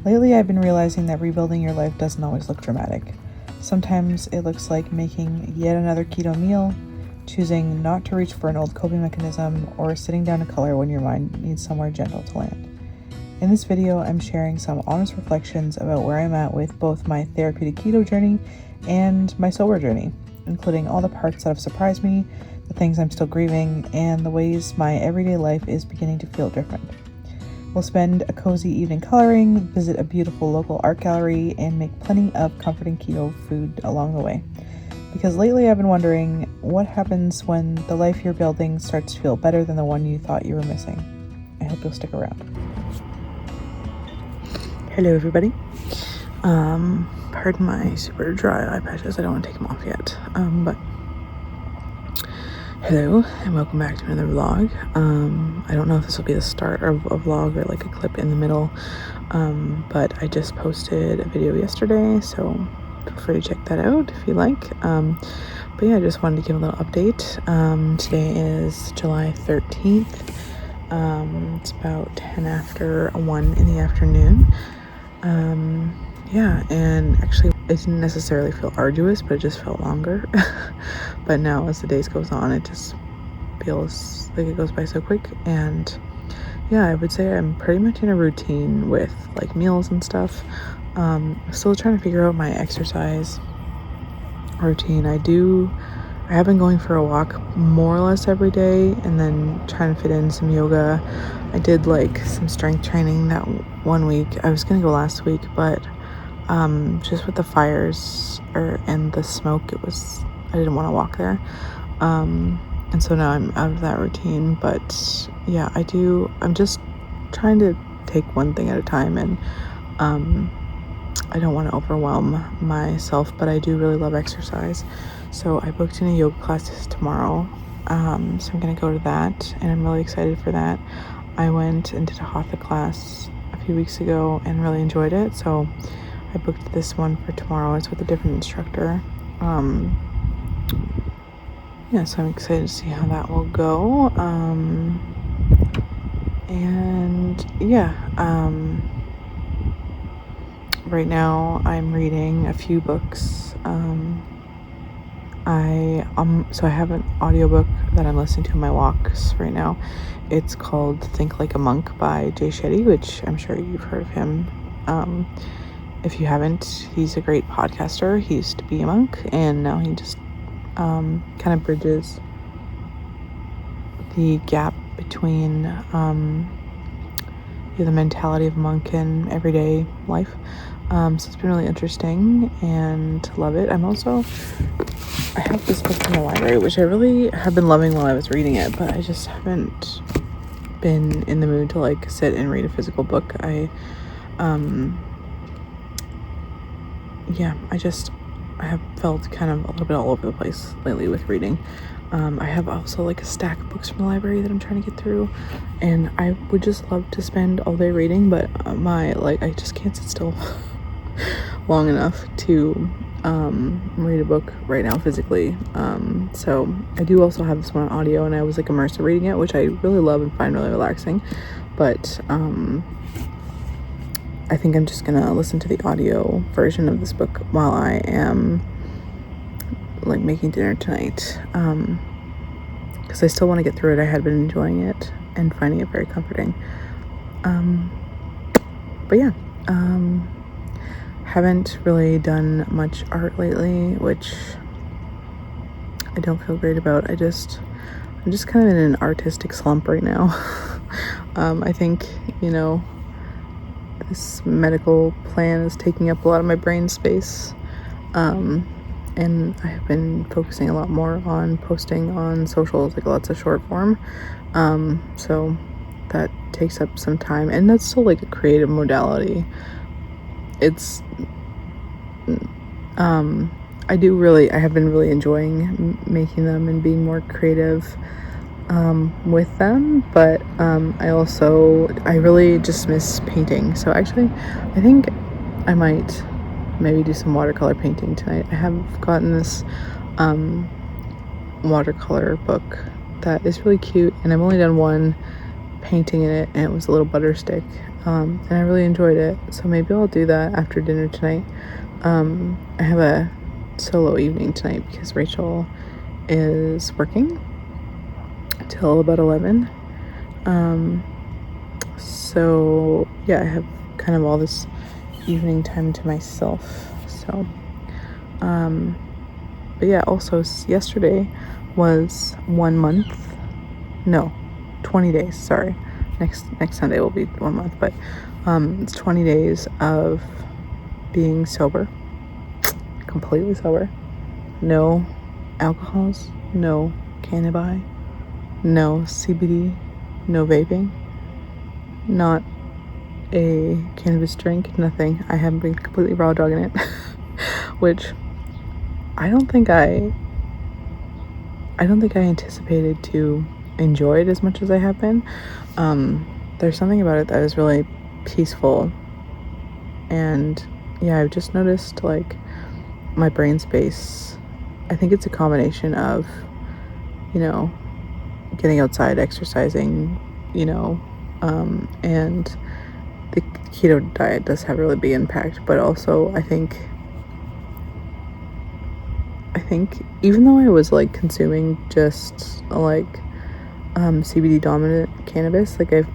Lately, I've been realizing that rebuilding your life doesn't always look dramatic. Sometimes it looks like making yet another keto meal, choosing not to reach for an old coping mechanism, or sitting down to color when your mind needs somewhere gentle to land. In this video, I'm sharing some honest reflections about where I'm at with both my therapeutic keto journey and my sober journey, including all the parts that have surprised me, the things I'm still grieving, and the ways my everyday life is beginning to feel different. We'll spend a cozy evening coloring, visit a beautiful local art gallery, and make plenty of comforting keto food along the way. Because lately I've been wondering what happens when the life you're building starts to feel better than the one you thought you were missing. I hope you'll stick around. Hello everybody. Pardon my super dry eye patches. I don't want to take them off yet. But hello and welcome back to another vlog. I don't know if this will be the start of a vlog or like a clip in the middle. But I just posted a video yesterday, so feel free to check that out if you like. But yeah, I just wanted to give a little update. Today is July 13th. It's about 10 after 1 in the afternoon. Yeah, and actually it didn't necessarily feel arduous, but it just felt longer. But now as the days goes on, it just feels like it goes by so quick. And yeah, I would say I'm pretty much in a routine with like meals and stuff. Still trying to figure out my exercise routine. I have been going for a walk more or less every day, and then trying to fit in some yoga. I did like some strength training that one week. I was gonna go last week, but just with the fires and the smoke, I didn't want to walk there. And so now I'm out of that routine. But yeah, I'm just trying to take one thing at a time, and I don't want to overwhelm myself, but I do really love exercise. So I booked in a yoga class tomorrow. So I'm going to go to that, and I'm really excited for that. I went and did a hatha class a few weeks ago and really enjoyed it. So I booked this one for tomorrow. It's with a different instructor. Yeah, so I'm excited to see how that will go. And yeah, right now I'm reading a few books. So I have an audiobook that I'm listening to in my walks right now. It's called Think Like a Monk by Jay Shetty, which I'm sure you've heard of him. If you haven't, he's a great podcaster. He used to be a monk, and now he just kind of bridges the gap between the mentality of a monk and everyday life. So it's been really interesting and love it. I have this book in the library, which I really have been loving while I was reading it, but I just haven't been in the mood to like sit and read a physical book. I have felt kind of a little bit all over the place lately with reading. I have also like a stack of books from the library that I'm trying to get through, and I would just love to spend all day reading, but I just can't sit still long enough to read a book right now physically. So I do also have this one on audio, and I was like immersed in reading it, which I really love and find really relaxing. But I think I'm just gonna listen to the audio version of this book while I am like making dinner tonight, because I still want to get through it. I had been enjoying it and finding it very comforting. But yeah, haven't really done much art lately, which I don't feel great about. I'm just kind of in an artistic slump right now. I think, this medical plan is taking up a lot of my brain space. And I have been focusing a lot more on posting on socials, like lots of short form. So that takes up some time, and that's still like a creative modality. It's, I have been really enjoying making them and being more creative with them, but I really just miss painting. So actually, I think I might maybe do some watercolor painting tonight. I have gotten this watercolor book that is really cute, and I've only done one painting in it, and it was a little butter stick, and I really enjoyed it. So maybe I'll do that after dinner tonight. I have a solo evening tonight because Rachel is working till about 11. So yeah, I have kind of all this evening time to myself. So but yeah, also yesterday was 1 month, no, 20 days, sorry. Next Sunday will be 1 month, but it's 20 days of being sober, completely sober. No alcohols, no cannabis, no CBD, no vaping, not a cannabis drink, nothing. I haven't been completely raw dogging it, which I don't think I anticipated to enjoy it as much as I have been. There's something about it that is really peaceful, and yeah, I've just noticed like my brain space. I think it's a combination of, you know, getting outside, exercising, you know, and the keto diet does have a really big impact, but also I think even though I was consuming just CBD dominant cannabis, I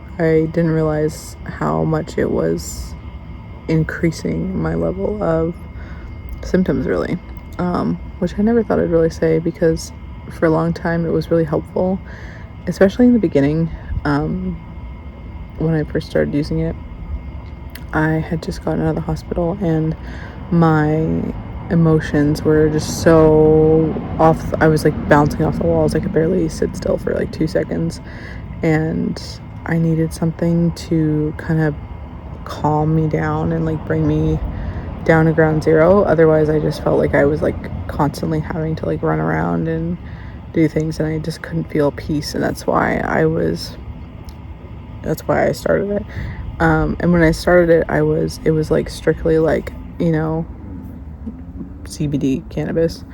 didn't realize how much it was increasing my level of symptoms, really, which I never thought I'd really say, because for a long time it was really helpful, especially in the beginning. When I first started using it, I had just gotten out of the hospital and my emotions were just so off. I was bouncing off the walls. I could barely sit still for 2 seconds, and I needed something to kind of calm me down and bring me down to ground zero. Otherwise I just felt like I was constantly having to run around and do things, and I just couldn't feel peace. And that's why I started it. And when I started it, it was strictly CBD cannabis.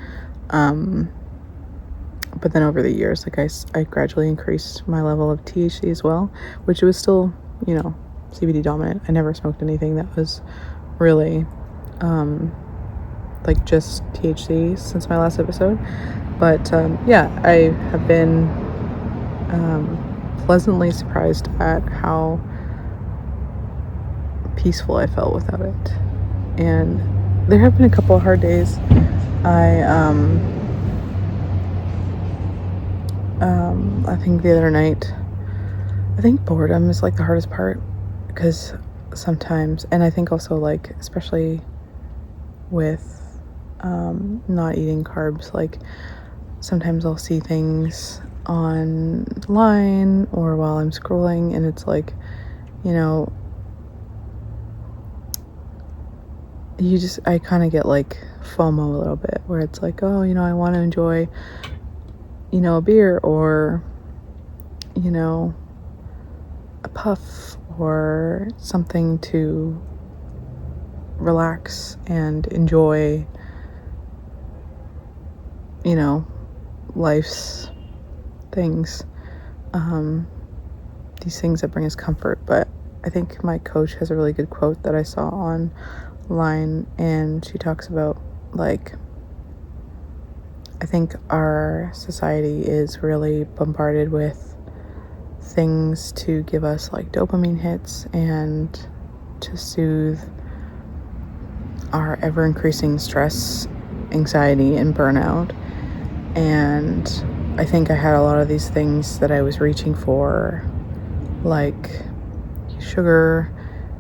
But then over the years, I gradually increased my level of THC as well, which was still, CBD dominant. I never smoked anything that was really just THC since my last episode. But yeah, I have been pleasantly surprised at how peaceful I felt without it. And there have been a couple of hard days. I think the other night, I think boredom is the hardest part, because sometimes, and I think also especially with not eating carbs, sometimes I'll see things online or while I'm scrolling, and it's I kind of get FOMO a little bit, where it's oh, I want to enjoy a beer, or a puff, or something to relax and enjoy life's things, these things that bring us comfort. But I think my coach has a really good quote that I saw online, and she talks about I think our society is really bombarded with things to give us dopamine hits and to soothe our ever-increasing stress, anxiety, and burnout. And I think I had a lot of these things that I was reaching for, like sugar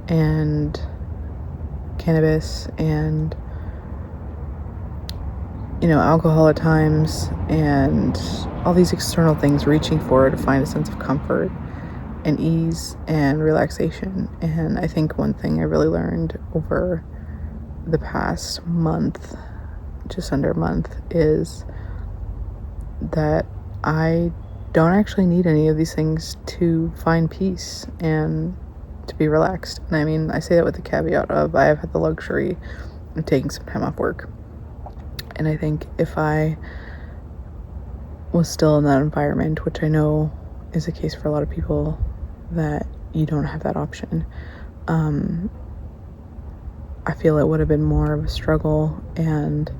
and cannabis and alcohol at times, and all these external things, reaching for to find a sense of comfort and ease and relaxation. And I think one thing I really learned over the past month, just under a month, is that I don't actually need any of these things to find peace and to be relaxed. And I mean, I say that with the caveat of I have had the luxury of taking some time off work. And I think if I was still in that environment, which I know is the case for a lot of people that you don't have that option. I feel it would have been more of a struggle, and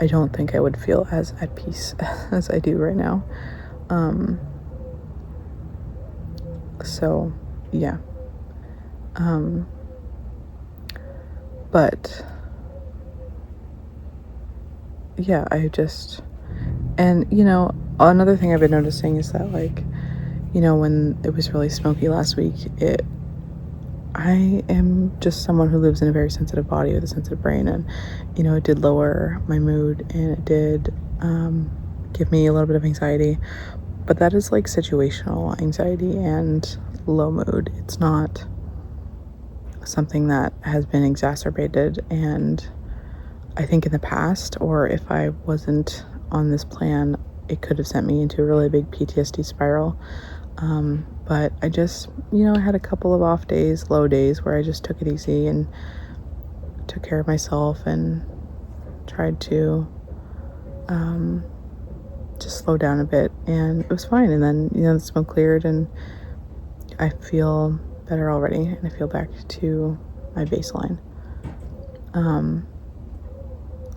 I don't think I would feel as at peace as I do right now. So yeah. But yeah, and another thing I've been noticing is that, like, when it was really smoky last week, I am just someone who lives in a very sensitive body with a sensitive brain, and it did lower my mood, and it did give me a little bit of anxiety, but that is like situational anxiety and low mood. It's not something that has been exacerbated. And I think in the past, or if I wasn't on this plan, it could have sent me into a really big PTSD spiral. But I just, I had a couple of off days, low days, where I just took it easy and took care of myself and tried to just slow down a bit, and it was fine. And then, the smoke cleared, and I feel better already, and I feel back to my baseline.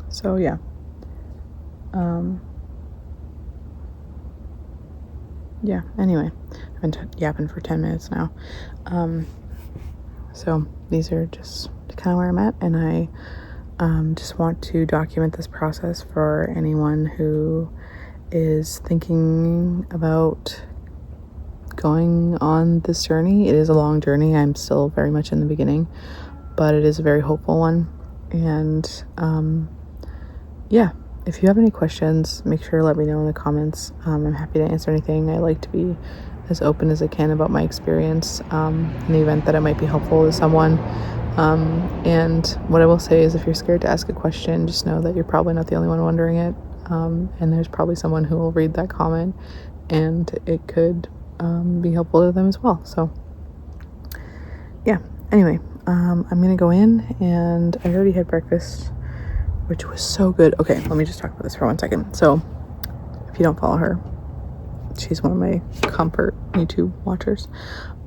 So yeah. Yeah, anyway, I've been yapping for 10 minutes now. So these are just kind of where I'm at, and I just want to document this process for anyone who is thinking about going on this journey. It is a long journey. I'm still very much in the beginning, but it is a very hopeful one. And yeah, if you have any questions, make sure to let me know in the comments. I'm happy to answer anything. I like to be as open as I can about my experience, in the event that it might be helpful to someone. And what I will say is, if you're scared to ask a question, just know that you're probably not the only one wondering it. And there's probably someone who will read that comment, and it could be helpful to them as well. So yeah, anyway, I'm gonna go in, and I already had breakfast, which was so good. Okay, let me just talk about this for 1 second. So if you don't follow her, she's one of my comfort YouTube watchers,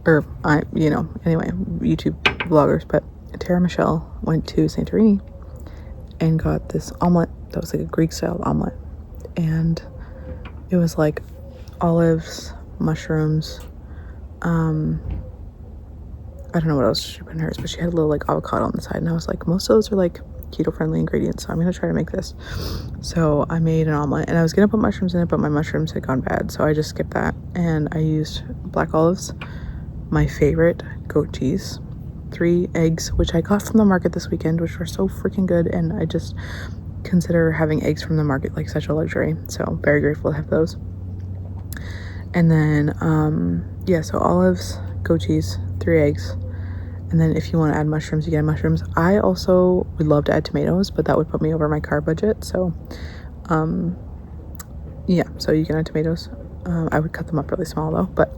or anyway, YouTube vloggers. But Tara Michelle went to Santorini and got this omelet that was like a Greek style omelet, and it was like olives, mushrooms, I don't know what else she put in hers, but she had a little like avocado on the side, and I was like, most of those are like keto friendly ingredients, so I'm gonna try to make this. So I made an omelet, and I was gonna put mushrooms in it, but my mushrooms had gone bad, so I just skipped that, and I used black olives, my favorite, goat cheese, 3 eggs, which I got from the market this weekend, which were so freaking good, and I just consider having eggs from the market like such a luxury, so very grateful to have those. And then so olives, goat cheese, 3 eggs, and then if you want to add mushrooms, you can add mushrooms. I also would love to add tomatoes, but that would put me over my carb budget, so so you can add tomatoes. I would cut them up really small though, but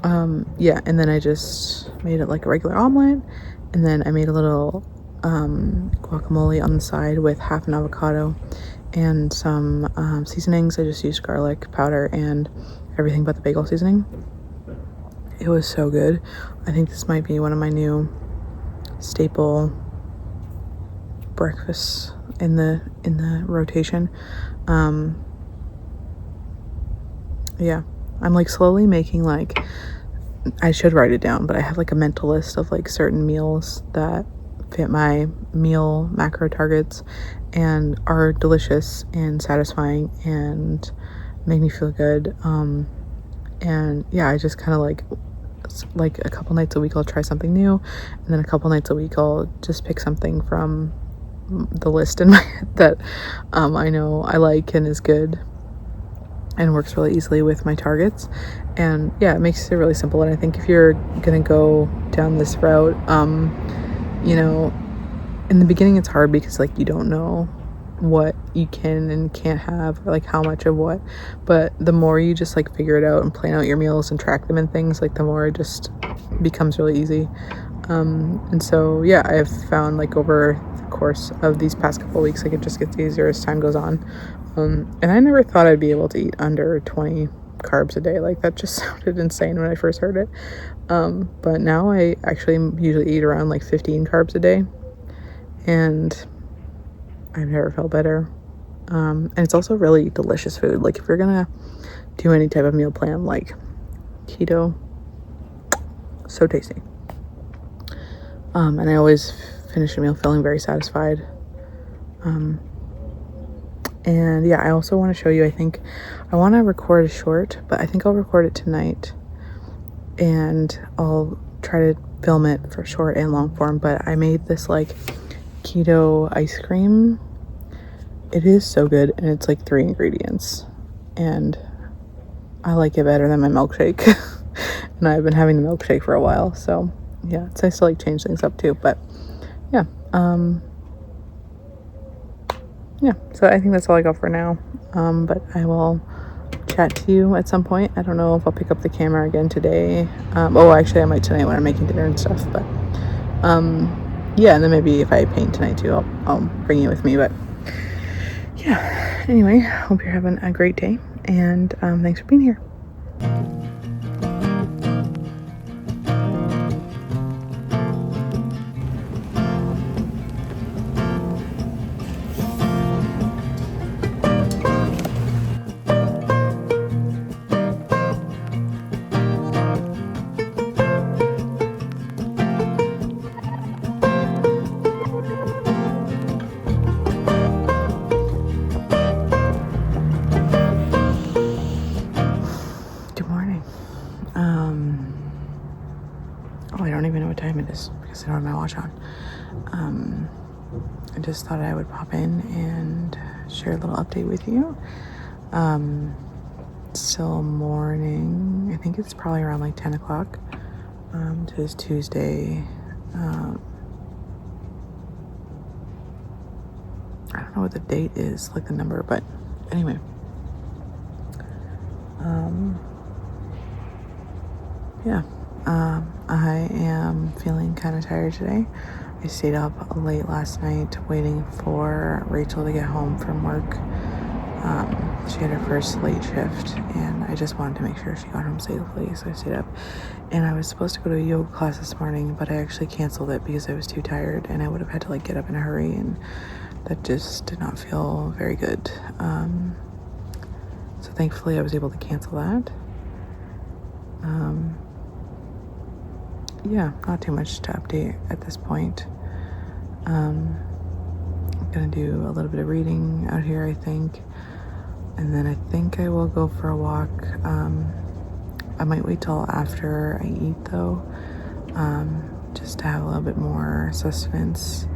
and then I just made it like a regular omelet, and then I made a little guacamole on the side with half an avocado and some seasonings. I just used garlic powder and everything but the bagel seasoning. It was so good. I think this might be one of my new staple breakfasts in the rotation. I'm like slowly making, like, I should write it down, but I have like a mental list of like certain meals that fit my meal macro targets and are delicious and satisfying and make me feel good. And yeah, I just kind of like a couple nights a week I'll try something new, and then a couple nights a week I'll just pick something from the list in my head that I know I like and is good and works really easily with my targets. And yeah, it makes it really simple. And I think if you're gonna go down this route, in the beginning it's hard because like you don't know what you can and can't have, or like how much of what, but the more you just like figure it out and plan out your meals and track them and things, like the more it just becomes really easy. And so yeah, I've found like over the course of these past couple of weeks, like it just gets easier as time goes on. And I never thought I'd be able to eat under 20 carbs a day. Like, that just sounded insane when I first heard it. But now I actually usually eat around like 15 carbs a day, and I've never felt better. And it's also really delicious food. Like, if you're gonna do any type of meal plan, like keto, so tasty. And I always finish a meal feeling very satisfied. And yeah, I also want to show you, I think I want to record a short, but I think I'll record it tonight, and I'll try to film it for short and long form. But I made this like keto ice cream. It is so good, and it's like 3 ingredients, and I like it better than my milkshake. And I've been having the milkshake for a while, so yeah, it's nice to like change things up too. But yeah, so I think that's all I got for now. But I will chat to you at some point. I don't know if I'll pick up the camera again today. Actually I might tonight when I'm making dinner and stuff. But yeah, and then maybe if I paint tonight too, I'll bring you with me. But yeah, anyway, hope you're having a great day, and thanks for being here. I don't even know what time it is because I don't have my watch on. I just thought I would pop in and share a little update with you. Still morning. I think it's probably around like 10 o'clock. Today's Tuesday. I don't know what the date is, like the number, but anyway. I am feeling kind of tired today. I stayed up late last night waiting for Rachel to get home from work. She had her first late shift, and I just wanted to make sure she got home safely, so I stayed up. And I was supposed to go to a yoga class this morning, but I actually canceled it because I was too tired, and I would have had to like get up in a hurry, and that just did not feel very good. So thankfully I was able to cancel that. Yeah, not too much to update at this point. I'm gonna do a little bit of reading out here, I think, and then I think I will go for a walk. I might wait till after I eat though, just to have a little bit more sustenance.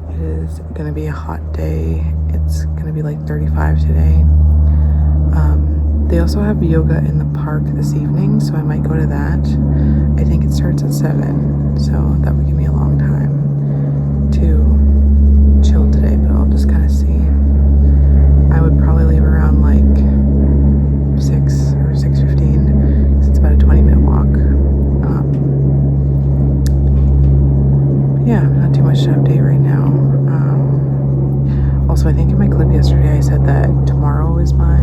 It is gonna be a hot day. It's gonna be like 35 today. They also have yoga in the park this evening, so I might go to that. I think it starts at 7, so that would give me a long time to chill today, but I'll just kind of see. I would probably leave around like 6 or 6:15, because it's about a 20-minute walk. Yeah, not too much to update right now. Also, I think in my clip yesterday I said that tomorrow is my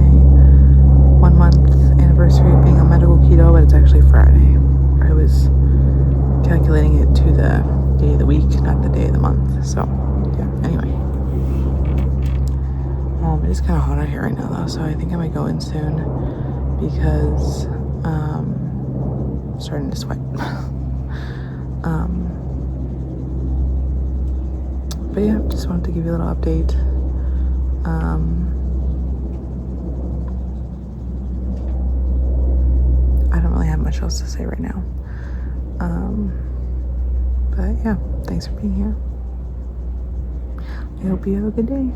1-month anniversary of being on medical keto, but it's actually Friday. I was calculating it to the day of the week, not the day of the month. So yeah, anyway. It is kind of hot out here right now though, so I think I might go in soon because I'm starting to sweat. But yeah, just wanted to give you a little update. I don't really have much else to say right now. But yeah, thanks for being here. I hope you have a good day.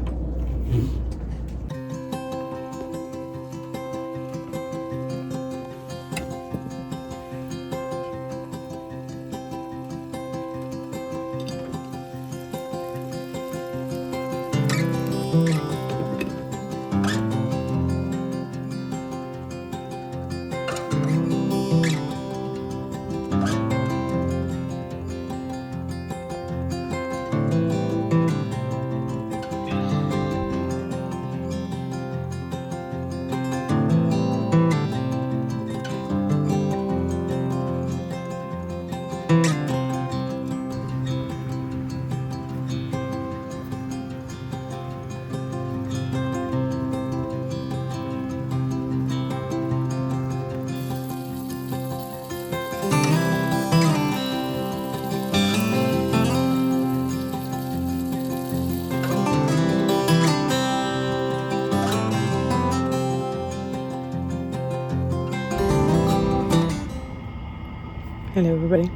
Hello everybody.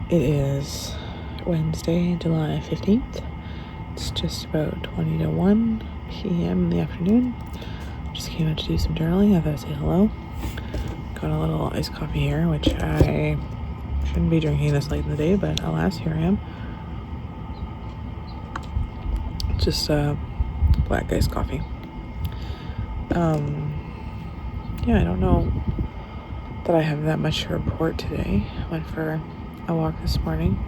It is Wednesday, July 15th. It's just about 20 to 1 p.m. in the afternoon. Just came out to do some journaling. I thought I'd say hello. Got a little iced coffee here, which I shouldn't be drinking this late in the day, but alas, here I am. Just black iced coffee. Yeah, I don't know that I have that much to report today. I went for a walk this morning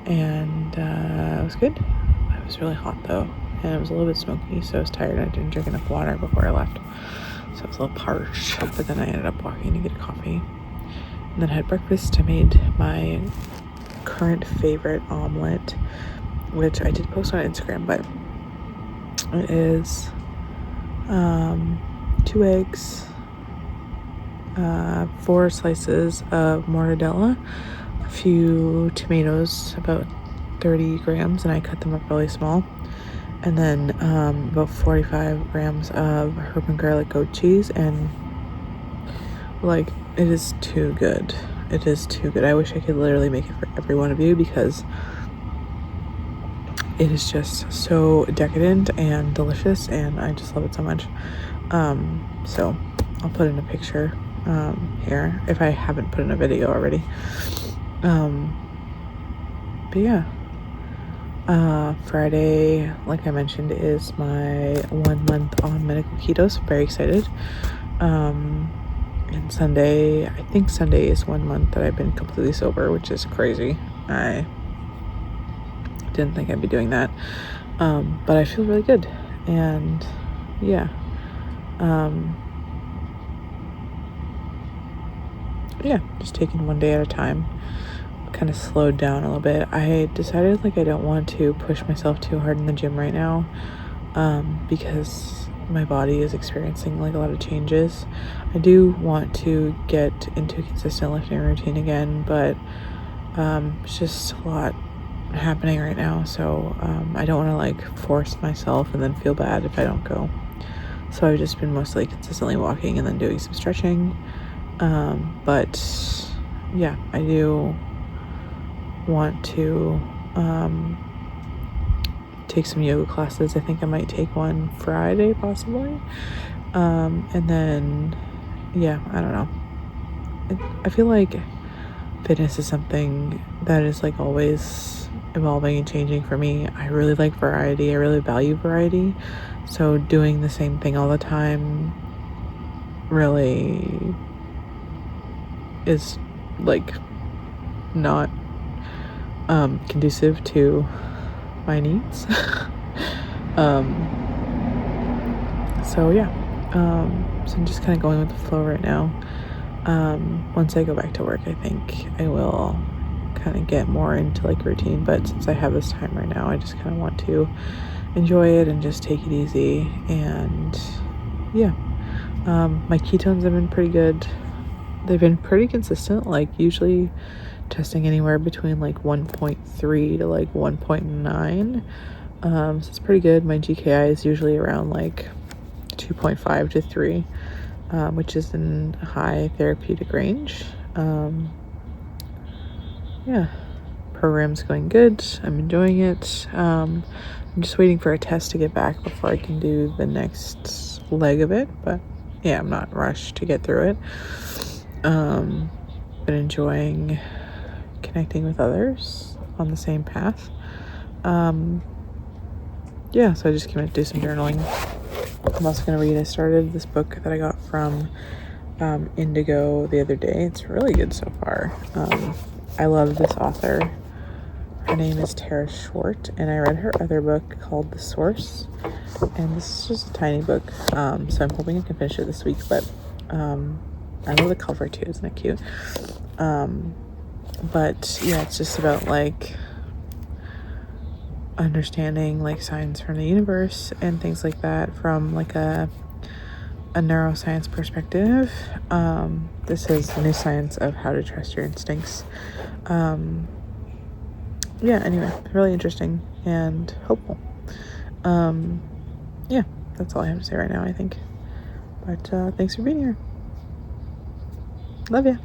and it was good. It was really hot though, and it was a little bit smoky, so I was tired. I didn't drink enough water before I left, so I was a little parched, but then I ended up walking to get a coffee and then had breakfast. I made my current favorite omelet, which I did post on Instagram, but it is 2 eggs, 4 slices of mortadella, a few tomatoes, about 30 grams, and I cut them up really small, and then about 45 grams of herb and garlic goat cheese, and like, it is too good. It is too good. I wish I could literally make it for every one of you, because it is just so decadent and delicious, and I just love it so much. So I'll put in a picture here if I haven't put in a video already. But yeah, Friday, like I mentioned, is my 1 month on medical keto, so very excited. And Sunday, I think Sunday is 1 month that I've been completely sober, which is crazy. I didn't think I'd be doing that, but I feel really good. And yeah, just taking one day at a time. Kind of slowed down a little bit. I decided like I don't want to push myself too hard in the gym right now, because my body is experiencing like a lot of changes. I do want to get into a consistent lifting routine again, but it's just a lot happening right now, so I don't want to like force myself and then feel bad if I don't go. So I've just been mostly consistently walking and then doing some stretching, but yeah, I do want to take some yoga classes. I think I might take one Friday possibly, and then yeah, I don't know. I feel like fitness is something that is like always evolving and changing for me. I really like variety. I really value variety, so doing the same thing all the time really is like not conducive to my needs. So yeah, so I'm just kind of going with the flow right now. Once I go back to work, I think I will kind of get more into like routine, but since I have this time right now, I just kind of want to enjoy it and just take it easy. And yeah, my ketones have been pretty good. They've been pretty consistent, like usually testing anywhere between like 1.3 to like 1.9. So it's pretty good. My GKI is usually around like 2.5 to 3, which is in high therapeutic range. Yeah, program's going good. I'm enjoying it. I'm just waiting for a test to get back before I can do the next leg of it, but yeah, I'm not rushed to get through it. Been enjoying connecting with others on the same path. Yeah, so I just came out to do some journaling. I'm also gonna read. I started this book that I got from Indigo the other day. It's really good so far. I love this author. Her name is Tara Short, and I read her other book called The Source, and this is just a tiny book, so I'm hoping I can finish it this week. But I love the cover too. Isn't it cute? But yeah, it's just about like understanding like signs from the universe and things like that from like a neuroscience perspective. This is the new science of how to trust your instincts. Yeah, anyway, really interesting and hopeful. Yeah, that's all I have to say right now, I think. But thanks for being here. Love ya.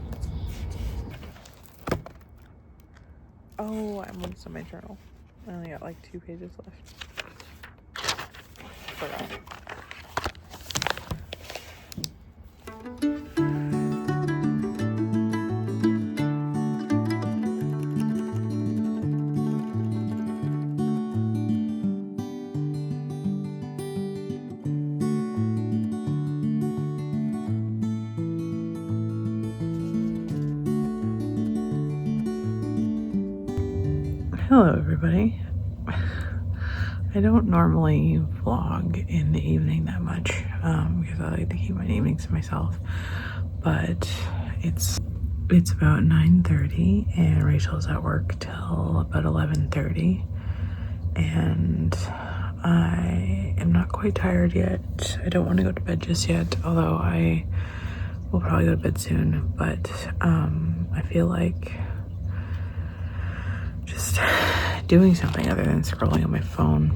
Oh, I'm almost on my journal. I only got like 2 pages left. Forgot. Hello, everybody. I don't normally vlog in the evening that much because I like to keep my evenings to myself. But it's about 9:30 and Rachel's at work till about 11:30, and I am not quite tired yet. I don't want to go to bed just yet, although I will probably go to bed soon. But I feel like just doing something other than scrolling on my phone.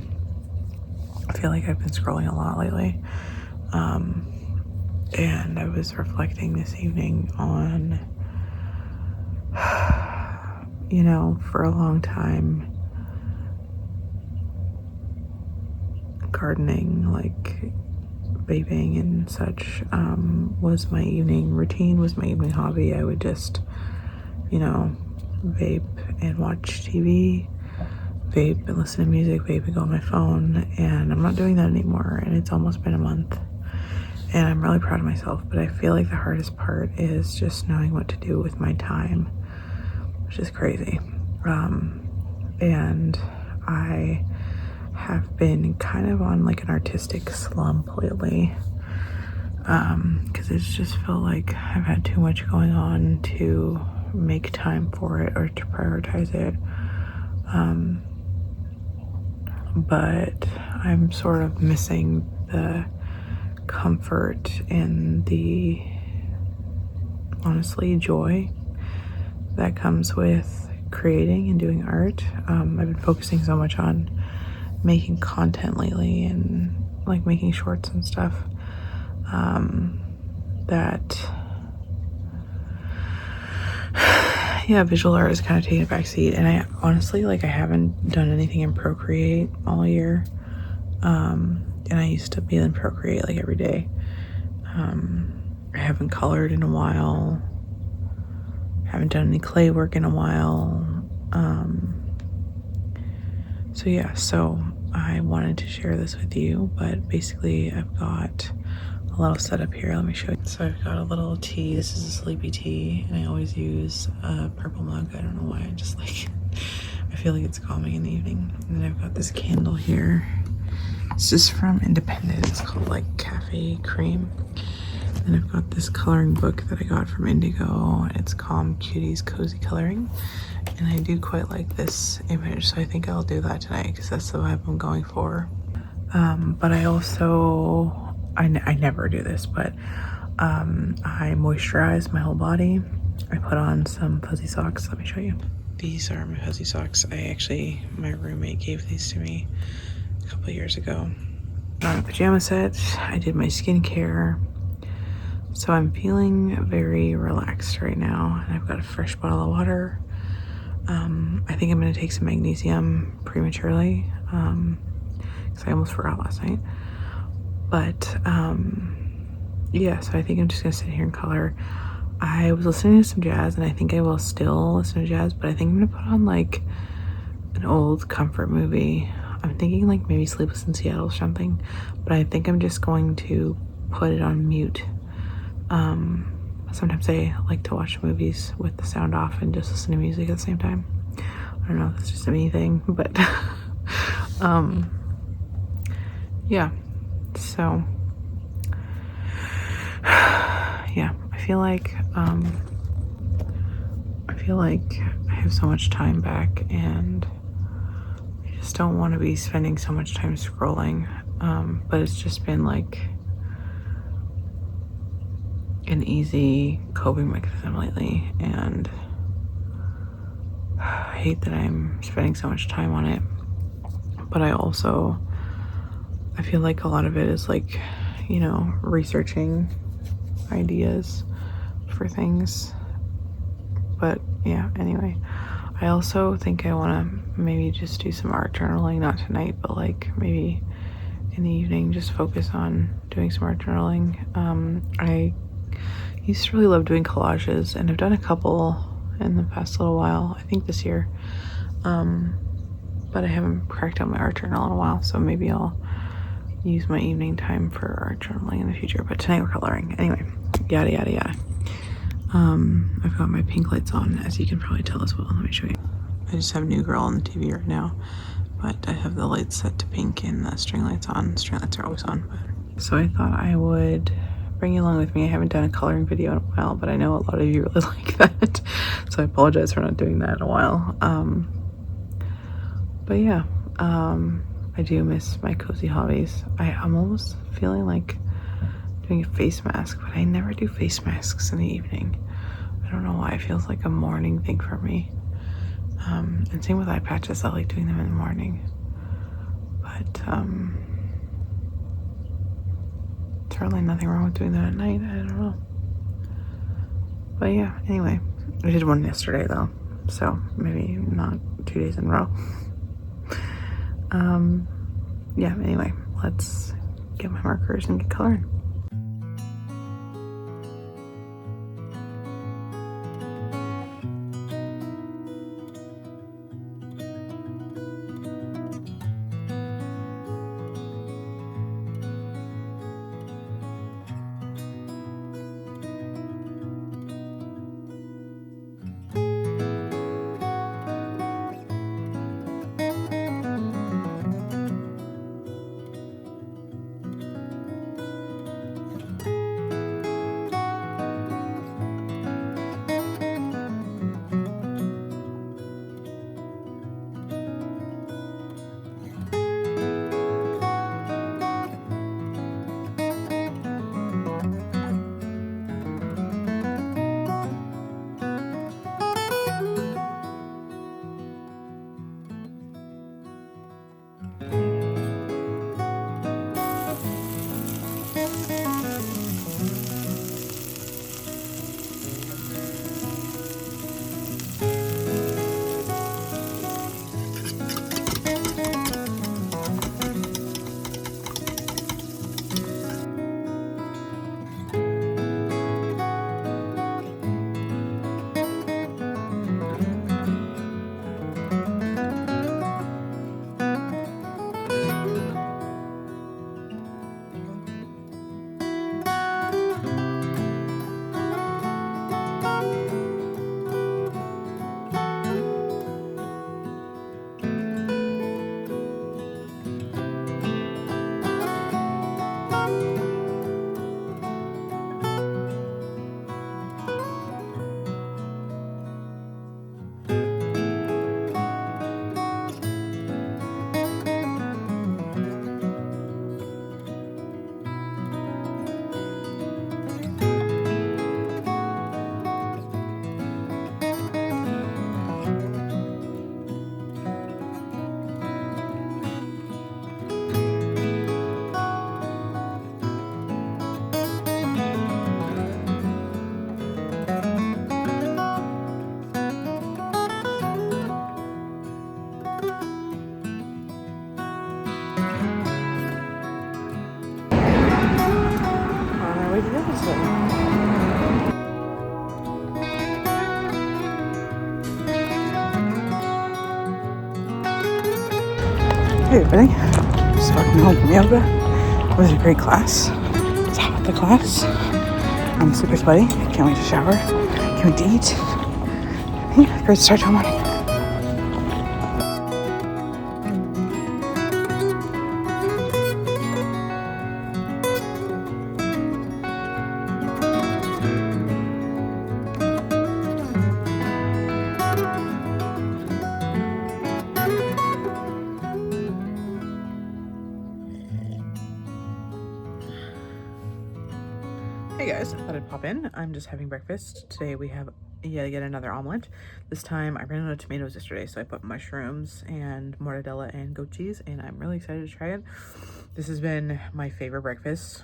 I feel like I've been scrolling a lot lately. And I was reflecting this evening on, you know, for a long time, gardening, like vaping and such, was my evening routine, was my evening hobby. I would just, you know, vape and watch TV, vape and listen to music, vape and go on my phone, and I'm not doing that anymore, and it's almost been a month, and I'm really proud of myself. But I feel like the hardest part is just knowing what to do with my time, which is crazy. And I have been kind of on like an artistic slump lately, because it's just felt like I've had too much going on to make time for it or to prioritize it. But I'm sort of missing the comfort and the, honestly, joy that comes with creating and doing art. I've been focusing so much on making content lately and like making shorts and stuff, that yeah, visual art is kind of taking a back seat. And I honestly, like, I haven't done anything in Procreate all year. And I used to be in Procreate like every day. I haven't colored in a while. Haven't done any clay work in a while. So yeah, so I wanted to share this with you, but basically I've got a little setup here. Let me show you. So I've got a little tea. This is a sleepy tea, and I always use a purple mug. I don't know why, I just like it. I feel like it's calming in the evening. And then I've got this candle here. It's just from Independent. It's called like Cafe Cream. And I've got this coloring book that I got from Indigo. It's called Cuties Cozy Coloring. And I do quite like this image, so I think I'll do that tonight because that's the vibe I'm going for. But I also, I never do this, but I moisturize my whole body. I put on some fuzzy socks. Let me show you. These are my fuzzy socks. My roommate gave these to me a couple years ago. On a pajama set, I did my skincare. So I'm feeling very relaxed right now, and I've got a fresh bottle of water. I think I'm gonna take some magnesium prematurely, because I almost forgot last night. But yeah, so I think I'm just gonna sit here and color. I was listening to some jazz, and I think I will still listen to jazz, but I think I'm gonna put on like an old comfort movie. I'm thinking like maybe Sleepless in Seattle or something, but I think I'm just going to put it on mute. Sometimes I like to watch movies with the sound off and just listen to music at the same time. I don't know if it's just a me thing, but yeah, so yeah, I feel like I have so much time back, and I just don't want to be spending so much time scrolling, but it's just been like an easy coping mechanism lately, and I hate that I'm spending so much time on it. But I feel like a lot of it is like, you know, researching ideas for things. But yeah, anyway, I also think I want to maybe just do some art journaling, not tonight, but like maybe in the evening, just focus on doing some art journaling. I used to really love doing collages, and I've done a couple in the past little while, I think this year. But I haven't cracked out my art journal in a while, so maybe I'll use my evening time for art journaling in the future. But tonight we're coloring. Anyway, yada yada yada. I've got my pink lights on, as you can probably tell as well. Let me show you. I just have New Girl on the TV right now, but I have the lights set to pink and the string lights on. String lights are always on. But... So I thought I would bring you along with me. I haven't done a coloring video in a while, but I know a lot of you really like that, so I apologize for not doing that in a while. But yeah, I do miss my cozy hobbies. I'm almost feeling like doing a face mask, but I never do face masks in the evening. I don't know why. It feels like a morning thing for me. And same with eye patches. I like doing them in the morning. But certainly nothing wrong with doing that at night. I don't know. But yeah, anyway. I did one yesterday though, so maybe not 2 days in a row. Yeah, anyway, let's get my markers and get coloring. Hey everybody, just walking home from yoga. It was a great class. It's hot at the class. I'm super sweaty. Can't wait to shower. Can't wait to eat. Yeah, great start to our morning. Hey guys, I thought I'd pop in. I'm just having breakfast. Today we have yet again another omelet. This time I ran out of tomatoes yesterday, so I put mushrooms and mortadella and goat cheese, and I'm really excited to try it. This has been my favorite breakfast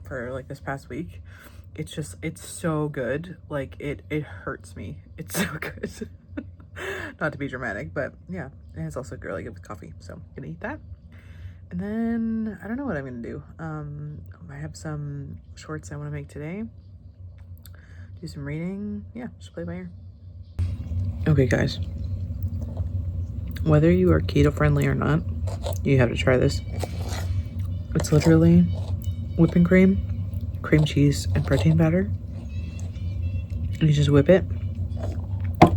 for like this past week. It's so good. Like it hurts me. It's so good. Not to be dramatic, but yeah. And it's also really good with coffee, so I'm gonna eat that. And then I don't know what I'm gonna do. I have some shorts I want to make today. Do some reading. Yeah, just play by ear. Okay, guys. Whether you are keto friendly or not, you have to try this. It's literally whipping cream, cream cheese, and protein powder. And you just whip it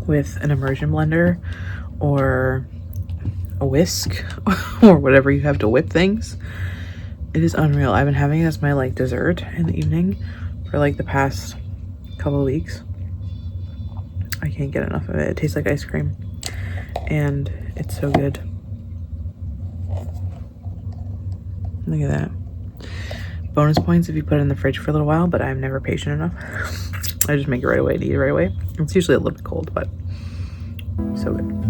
with an immersion blender or a whisk or whatever you have to whip things. It is unreal. I've been having it as my like dessert in the evening for like the past couple of weeks. I can't get enough of it. It tastes like ice cream and it's so good. Look at that. Bonus points if you put it in the fridge for a little while, but I'm never patient enough. I just make it right away to eat it right away. It's usually a little bit cold, but so good.